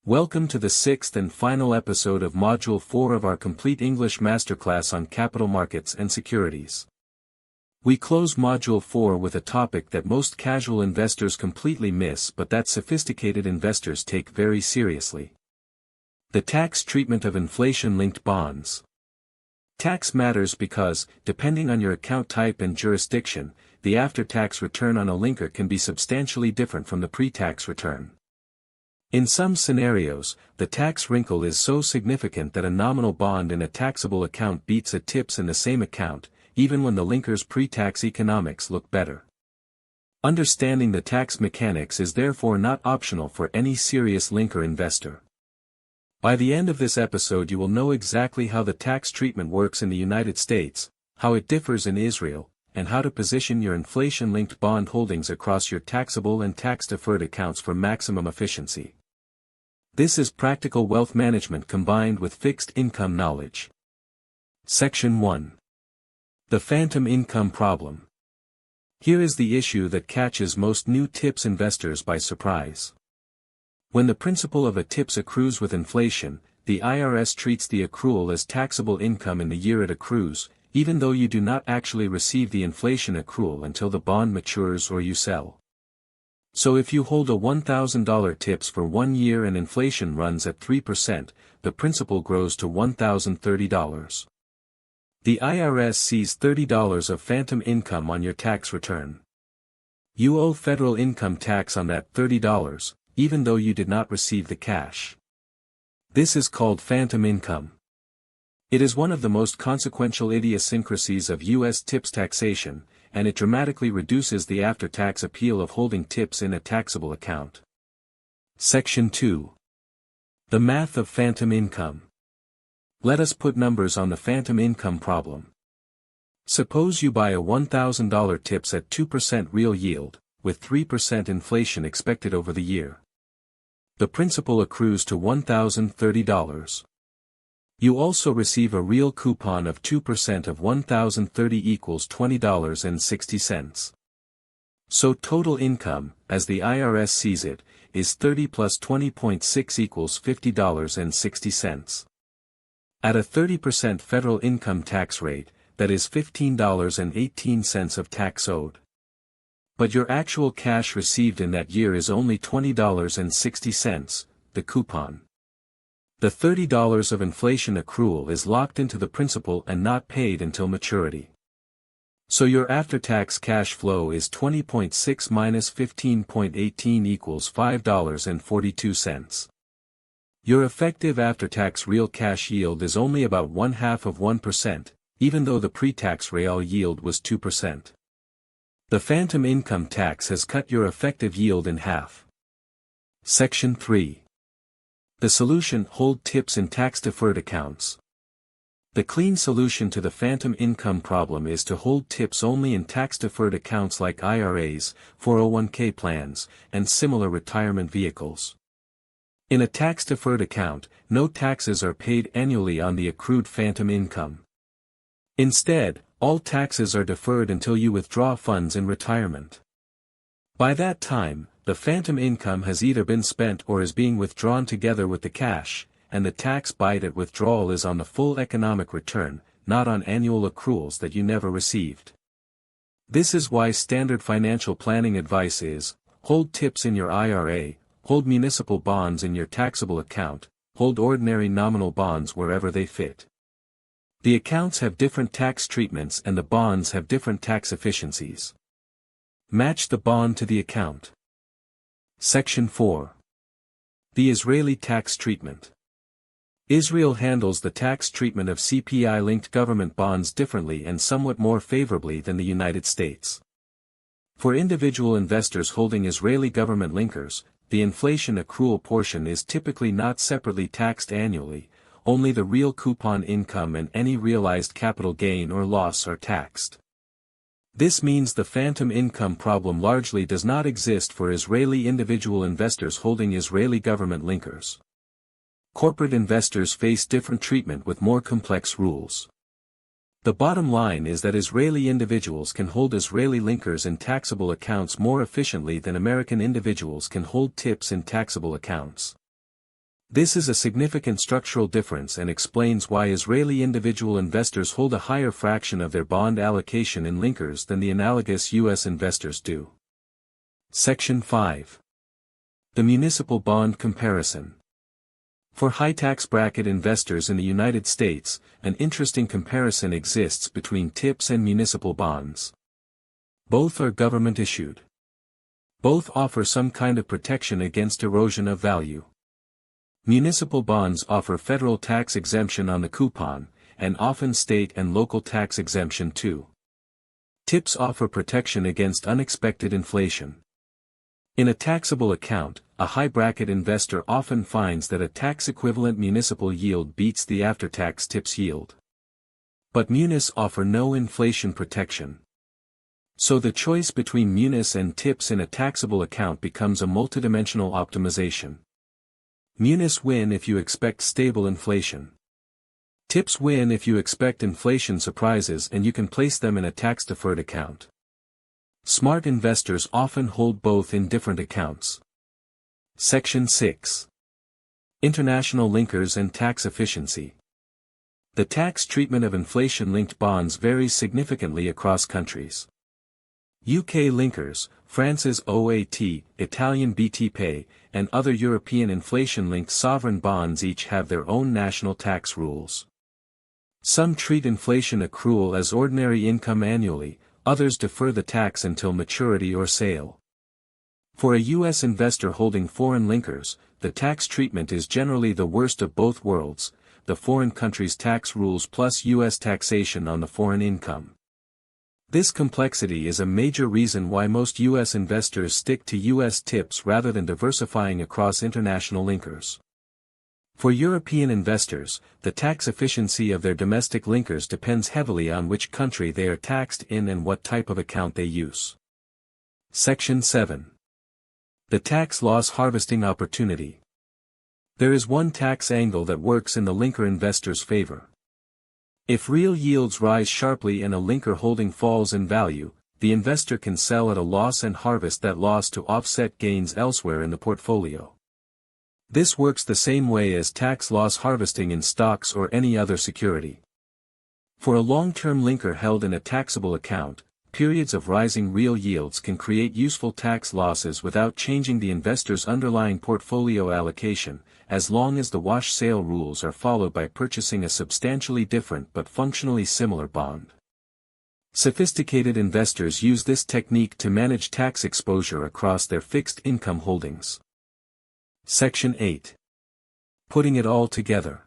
Welcome to the sixth and final episode of Module 4 of our complete English masterclass on capital markets and securities. We close Module 4 with a topic that most casual investors completely miss but that sophisticated investors take very seriously. The tax treatment of inflation-linked bonds. Tax matters because, depending on your account type and jurisdiction, the after-tax return on a linker can be substantially different from the pre-tax return. In some scenarios, the tax wrinkle is so significant that a nominal bond in a taxable account beats a TIPS in the same account, even when the linker's pre-tax economics look better. Understanding the tax mechanics is therefore not optional for any serious linker investor. By the end of this episode you will know exactly how the tax treatment works in the United States, how it differs in Israel, and how to position your inflation-linked bond holdings across your taxable and tax-deferred accounts for maximum efficiency. This is practical wealth management combined with fixed income knowledge. Section 1. The phantom income problem. Here is the issue that catches most new TIPS investors by surprise. When the principal of a TIPS accrues with inflation, the IRS treats the accrual as taxable income in the year it accrues, even though you do not actually receive the inflation accrual until the bond matures or you sell. So if you hold a $1,000 TIPS for 1 year and inflation runs at 3%, the principal grows to $1,030. The IRS sees $30 of phantom income on your tax return. You owe federal income tax on that $30, even though you did not receive the cash. This is called phantom income. It is one of the most consequential idiosyncrasies of U.S. TIPS taxation, and it dramatically reduces the after-tax appeal of holding TIPS in a taxable account. Section 2. The math of phantom income. Let us put numbers on the phantom income problem. Suppose you buy a $1,000 TIPS at 2% real yield, with 3% inflation expected over the year. The principal accrues to $1,030. You also receive a real coupon of 2% of $1,030 equals $20.60. So total income, as the IRS sees it, is 30 plus 20.6 equals $50.60. At a 30% federal income tax rate, that is $15.18 of tax owed. But your actual cash received in that year is only $20.60, the coupon. The $30 of inflation accrual is locked into the principal and not paid until maturity. So your after-tax cash flow is 20.6 minus 15.18 equals $5.42. Your effective after-tax real cash yield is only about 1/2%, even though the pre-tax real yield was 2%. The phantom income tax has cut your effective yield in half. Section 3. The solution: hold TIPS in tax-deferred accounts. The clean solution to the phantom income problem is to hold TIPS only in tax-deferred accounts like IRAs, 401k plans, and similar retirement vehicles. In a tax-deferred account, no taxes are paid annually on the accrued phantom income. Instead, all taxes are deferred until you withdraw funds in retirement. By that time, the phantom income has either been spent or is being withdrawn together with the cash, and the tax bite at withdrawal is on the full economic return, not on annual accruals that you never received. This is why standard financial planning advice is: hold TIPS in your IRA, hold municipal bonds in your taxable account, hold ordinary nominal bonds wherever they fit. The accounts have different tax treatments and the bonds have different tax efficiencies. Match the bond to the account. Section 4. The Israeli tax treatment. Israel handles the tax treatment of CPI-linked government bonds differently and somewhat more favorably than the United States. For individual investors holding Israeli government linkers, the inflation accrual portion is typically not separately taxed annually, only the real coupon income and any realized capital gain or loss are taxed. This means the phantom income problem largely does not exist for Israeli individual investors holding Israeli government linkers. Corporate investors face different treatment with more complex rules. The bottom line is that Israeli individuals can hold Israeli linkers in taxable accounts more efficiently than American individuals can hold TIPS in taxable accounts. This is a significant structural difference and explains why Israeli individual investors hold a higher fraction of their bond allocation in linkers than the analogous U.S. investors do. Section 5. The Municipal Bond Comparison. For high tax bracket investors in the United States, an interesting comparison exists between TIPS and municipal bonds. Both are government-issued. Both offer some kind of protection against erosion of value. Municipal bonds offer federal tax exemption on the coupon, and often state and local tax exemption too. TIPS offer protection against unexpected inflation. In a taxable account, a high-bracket investor often finds that a tax-equivalent municipal yield beats the after-tax TIPS yield. But munis offer no inflation protection. So the choice between munis and TIPS in a taxable account becomes a multidimensional optimization. Munis win if you expect stable inflation. TIPS win if you expect inflation surprises and you can place them in a tax-deferred account. Smart investors often hold both in different accounts. Section 6. International linkers and tax efficiency. The tax treatment of inflation-linked bonds varies significantly across countries. UK linkers, France's OAT, Italian BTP, and other European inflation-linked sovereign bonds each have their own national tax rules. Some treat inflation accrual as ordinary income annually, others defer the tax until maturity or sale. For a U.S. investor holding foreign linkers, the tax treatment is generally the worst of both worlds, the foreign country's tax rules plus U.S. taxation on the foreign income. This complexity is a major reason why most U.S. investors stick to U.S. TIPS rather than diversifying across international linkers. For European investors, the tax efficiency of their domestic linkers depends heavily on which country they are taxed in and what type of account they use. Section 7. The tax loss harvesting opportunity. There is one tax angle that works in the linker investor's favor. If real yields rise sharply and a linker holding falls in value, the investor can sell at a loss and harvest that loss to offset gains elsewhere in the portfolio. This works the same way as tax loss harvesting in stocks or any other security. For a long-term linker held in a taxable account, periods of rising real yields can create useful tax losses without changing the investor's underlying portfolio allocation, as long as the wash sale rules are followed by purchasing a substantially different but functionally similar bond. Sophisticated investors use this technique to manage tax exposure across their fixed income holdings. Section 8. Putting it all together.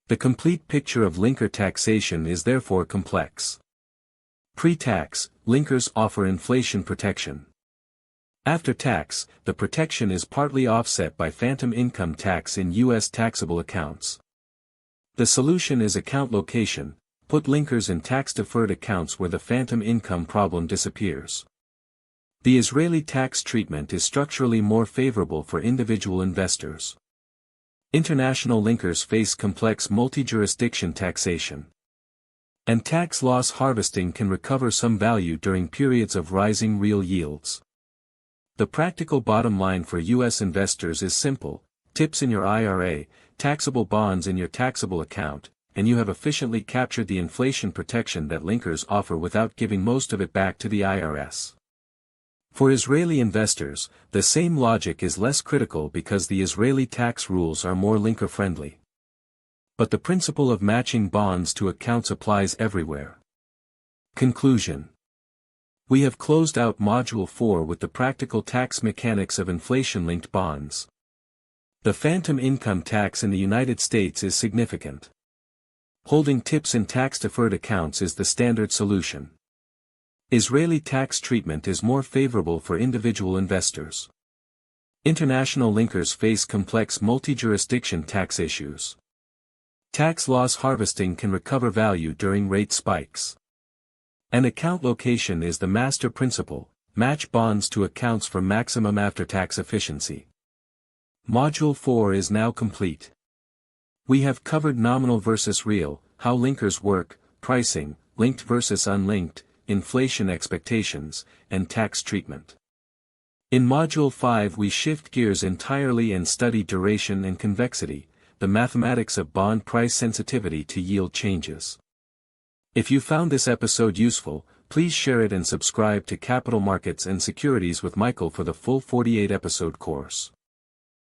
The complete picture of linker taxation is therefore complex. Pre-tax, linkers offer inflation protection. After tax, the protection is partly offset by phantom income tax in U.S. taxable accounts. The solution is account location, put linkers in tax-deferred accounts where the phantom income problem disappears. The Israeli tax treatment is structurally more favorable for individual investors. International linkers face complex multi-jurisdiction taxation. And tax loss harvesting can recover some value during periods of rising real yields. The practical bottom line for U.S. investors is simple: TIPS in your IRA, taxable bonds in your taxable account, and you have efficiently captured the inflation protection that linkers offer without giving most of it back to the IRS. For Israeli investors, the same logic is less critical because the Israeli tax rules are more linker-friendly. But the principle of matching bonds to accounts applies everywhere. Conclusion. We have closed out Module 4 with the practical tax mechanics of inflation-linked bonds. The phantom income tax in the United States is significant. Holding TIPS in tax-deferred accounts is the standard solution. Israeli tax treatment is more favorable for individual investors. International linkers face complex multi-jurisdiction tax issues. Tax loss harvesting can recover value during rate spikes. And account location is the master principle: match bonds to accounts for maximum after-tax efficiency. Module 4 is now complete. We have covered nominal versus real, how linkers work, pricing, linked versus unlinked, inflation expectations, and tax treatment. In Module 5 we shift gears entirely and study duration and convexity, the mathematics of bond price sensitivity to yield changes. If you found this episode useful, please share it and subscribe to Capital Markets and Securities with Michael for the full 48-episode course.